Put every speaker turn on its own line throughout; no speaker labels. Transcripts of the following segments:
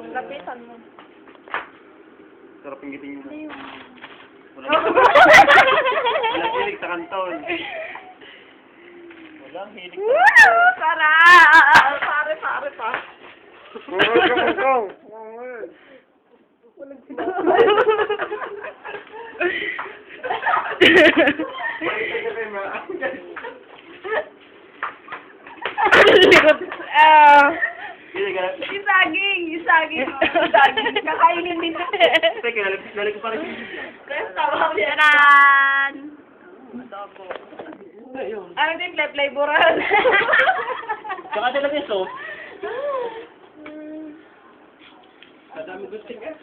Lapitan mo.
Sarap yung giting mo.
Ayun.
Walang hilig sa kanton. Walang hilig sa kanton.
Sarap! Pare pa. Walang likod. Yung saging. Kakainin din.
Teka, lalag ko pa rin.
Tawag yan. Ano din, flavor-an.
Saka talaga yung sauce. Kadami gusting eh.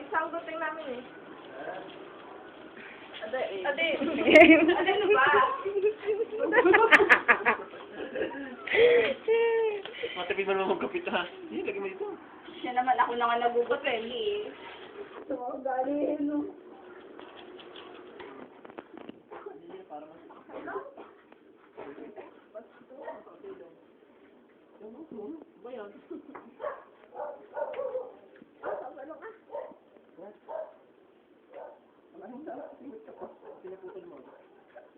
Isang guting namin eh. Ade, ano ba?
Matipid mo naman magkapit ha. Hindi, lagi mo dito.
Siya naman, ako lang ang nagugot eh. Hindi. So, galing, no?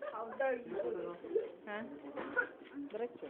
Powder. Ha? Diretso.